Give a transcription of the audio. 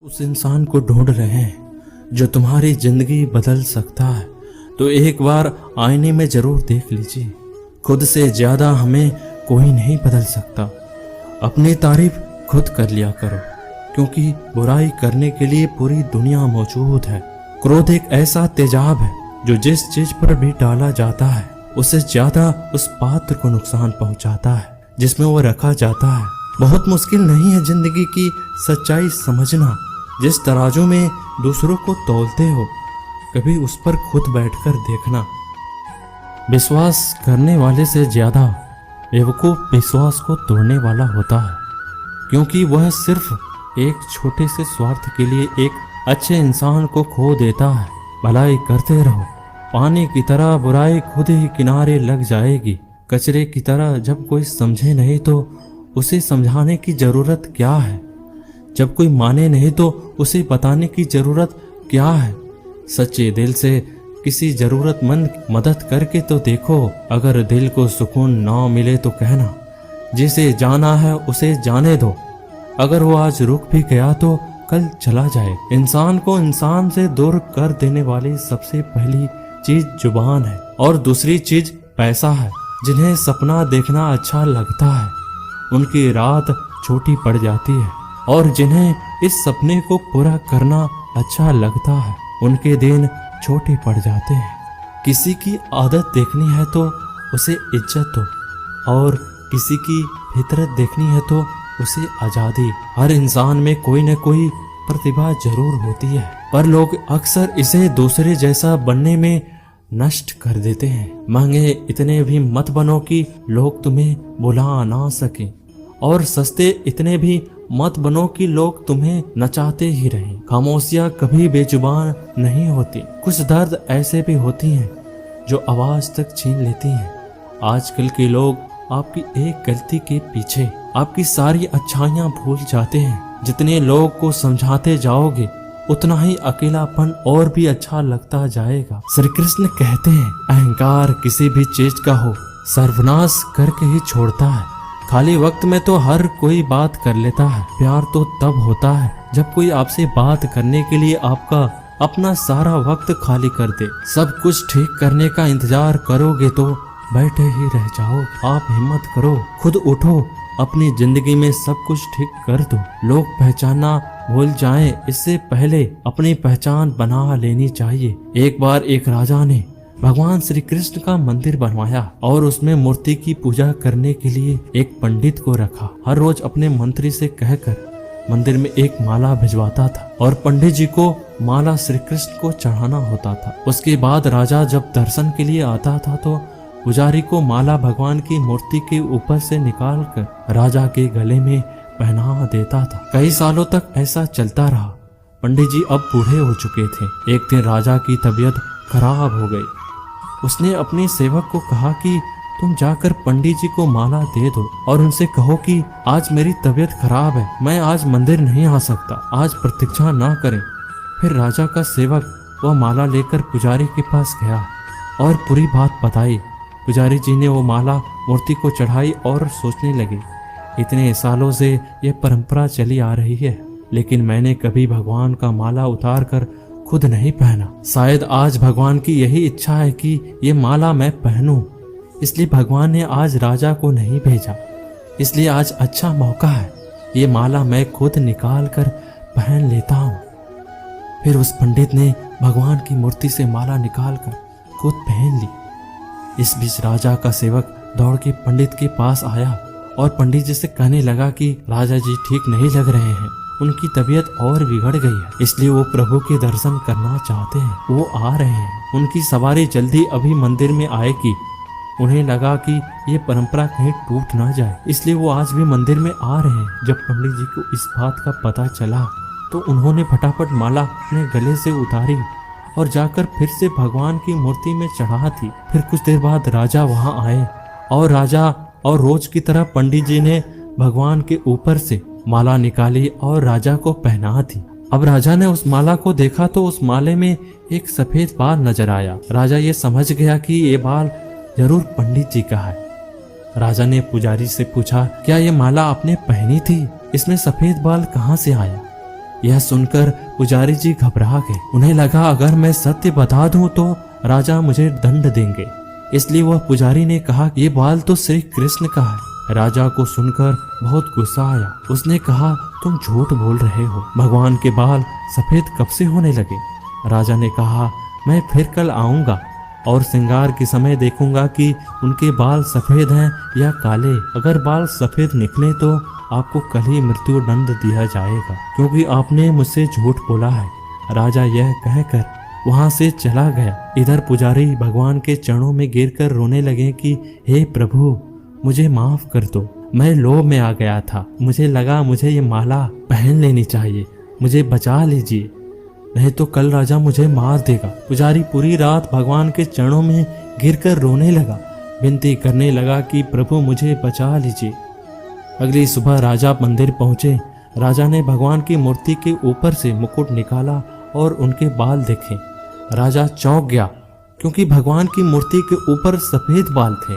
उस इंसान को ढूंढ रहे हैं जो तुम्हारी जिंदगी बदल सकता है, तो एक बार आईने में जरूर देख लीजिए। खुद से ज्यादा हमें कोई नहीं बदल सकता। अपनी तारीफ खुद कर लिया करो, क्योंकि बुराई करने के लिए पूरी दुनिया मौजूद है। क्रोध एक ऐसा तेजाब है जो जिस चीज पर भी डाला जाता है उससे ज्यादा उस पात्र को नुकसान पहुंचाता है जिसमें वो रखा जाता है। बहुत मुश्किल नहीं है जिंदगी की सच्चाई समझना। जिस तराजू में दूसरों को तौलते हो, कभी उस पर खुद बैठकर देखना। विश्वास करने वाले से ज्यादा बेवकूफ विश्वास को तोड़ने वाला होता है, क्योंकि वह सिर्फ एक छोटे से स्वार्थ के लिए एक अच्छे इंसान को खो देता है। भलाई करते रहो, पानी की तरह बुराई खुद ही किनारे लग जाएगी। कचरे की तरह जब कोई समझे नहीं तो उसे समझाने की जरूरत क्या है। जब कोई माने नहीं तो उसे बताने की जरूरत क्या है। सच्चे दिल से किसी जरूरतमंद मदद करके तो देखो। अगर दिल को सुकून ना मिले तो कहना, जिसे जाना है उसे जाने दो। अगर वो आज रुक भी गया तो कल चला जाए। इंसान को इंसान से दूर कर देने वाली सबसे पहली चीज जुबान है और दूसरी चीज पैसा है। जिन्हें सपना देखना अच्छा लगता है उनकी रात छोटी पड़ जाती है, और जिन्हें इस सपने को पूरा करना अच्छा लगता है उनके दिन छोटे पड़ जाते हैं। किसी की आदत देखनी है तो उसे इज्जत दो, और किसी की फितरत देखनी है तो उसे आजादी। हर इंसान में कोई न कोई प्रतिभा जरूर होती है, पर लोग अक्सर इसे दूसरे जैसा बनने में नष्ट कर देते हैं। महंगे इतने भी मत बनो कि लोग तुम्हें बुला ना सके, और सस्ते इतने भी मत बनो कि लोग तुम्हें नचाते ही रहें। खामोशियां कभी बेजुबान नहीं होती। कुछ दर्द ऐसे भी होती हैं जो आवाज तक छीन लेती हैं। आजकल के लोग आपकी एक गलती के पीछे आपकी सारी अच्छाइयां भूल जाते हैं। जितने लोग को समझाते जाओगे उतना ही अकेलापन और भी अच्छा लगता जाएगा। श्री कृष्ण कहते हैं, अहंकार किसी भी चीज का हो सर्वनाश करके ही छोड़ता है। खाली वक्त में तो हर कोई बात कर लेता है। प्यार तो तब होता है जब कोई आपसे बात करने के लिए आपका अपना सारा वक्त खाली कर दे। सब कुछ ठीक करने का इंतजार करोगे तो बैठे ही रह जाओ। आप हिम्मत करो, खुद उठो, अपनी जिंदगी में सब कुछ ठीक कर दो। लोग पहचानना भूल जाएं, इससे पहले अपनी पहचान बना लेनी चाहिए। एक बार एक राजा ने भगवान श्री कृष्ण का मंदिर बनवाया और उसमें मूर्ति की पूजा करने के लिए एक पंडित को रखा। हर रोज अपने मंत्री से कहकर मंदिर में एक माला भिजवाता था, और पंडित जी को माला श्री कृष्ण को चढ़ाना होता था। उसके बाद राजा जब दर्शन के लिए आता था तो पुजारी को माला भगवान की मूर्ति के ऊपर से निकाल कर राजा के गले में पहना देता था। कई सालों तक ऐसा चलता रहा। पंडित जी अब बूढ़े हो चुके थे। एक दिन राजा की तबीयत खराब हो गई। उसने अपने सेवक को कहा कि तुम जाकर पंडित जी को माला दे दो और उनसे कहो कि आज मेरी तबीयत खराब है, मैं आज मंदिर नहीं आ सकता, आज प्रतीक्षा ना करें। फिर राजा का सेवक वह माला लेकर पुजारी के पास गया और पूरी बात बताई। पुजारी जी ने वो माला मूर्ति को चढ़ाई और सोचने लगे, इतने सालों से यह परंपरा चली आ रही है, लेकिन मैंने कभी भगवान का माला उतार कर खुद नहीं पहना। शायद आज भगवान की यही इच्छा है कि ये माला मैं पहनूं, इसलिए भगवान ने आज राजा को नहीं भेजा। इसलिए आज अच्छा मौका है, ये माला मैं खुद निकाल कर पहन लेता हूँ। फिर उस पंडित ने भगवान की मूर्ति से माला निकाल कर खुद पहन ली। इस बीच राजा का सेवक दौड़ के पंडित के पास आया और पंडित जी से कहने लगा कि राजा जी ठीक नहीं लग रहे हैं, उनकी तबीयत और बिगड़ गई है, इसलिए वो प्रभु के दर्शन करना चाहते हैं। वो आ रहे हैं, उनकी सवारी जल्दी अभी मंदिर में आएगी। उन्हें लगा कि ये परंपरा कहीं टूट ना जाए, इसलिए वो आज भी मंदिर में आ रहे हैं। जब पंडित जी को इस बात का पता चला तो उन्होंने फटाफट माला अपने गले से उतारी और जाकर फिर से भगवान की मूर्ति में चढ़ा दी। फिर कुछ देर बाद राजा वहां आए और राजा और रोज की तरह पंडित जी ने भगवान के ऊपर से माला निकाली और राजा को पहना दी। अब राजा ने उस माला को देखा तो उस माले में एक सफेद बाल नजर आया। राजा ये समझ गया कि ये बाल जरूर पंडित जी का है। राजा ने पुजारी से पूछा, क्या ये माला आपने पहनी थी? इसमें सफेद बाल कहाँ से आया? यह सुनकर पुजारी जी घबरा गए। उन्हें लगा अगर मैं सत्य बता दूं तो राजा मुझे दंड देंगे, इसलिए वह पुजारी ने कहा ये बाल तो श्री कृष्ण का है। राजा को सुनकर बहुत गुस्सा आया। उसने कहा तुम झूठ बोल रहे हो, भगवान के बाल सफेद कब से होने लगे। राजा ने कहा मैं फिर कल आऊंगा और श्रृंगार के समय देखूंगा कि उनके बाल सफेद हैं या काले। अगर बाल सफेद निकले तो आपको कल ही मृत्यु दंड दिया जाएगा, क्योंकि आपने मुझसे झूठ बोला है। राजा यह कहकर वहां से चला गया। इधर पुजारी भगवान के चरणों में गिरकर रोने लगे कि हे प्रभु मुझे माफ कर दो, मैं लोभ में आ गया था, मुझे लगा मुझे ये माला पहन लेनी चाहिए, मुझे बचा लीजिए, नहीं तो कल राजा मुझे मार देगा। पुजारी पूरी रात भगवान के चरणों में गिरकर रोने लगा, विनती करने लगा कि प्रभु मुझे बचा लीजिए। अगली सुबह राजा मंदिर पहुंचे। राजा ने भगवान की मूर्ति के ऊपर से मुकुट निकाला और उनके बाल देखे। राजा चौंक गया, क्योंकि भगवान की मूर्ति के ऊपर सफेद बाल थे।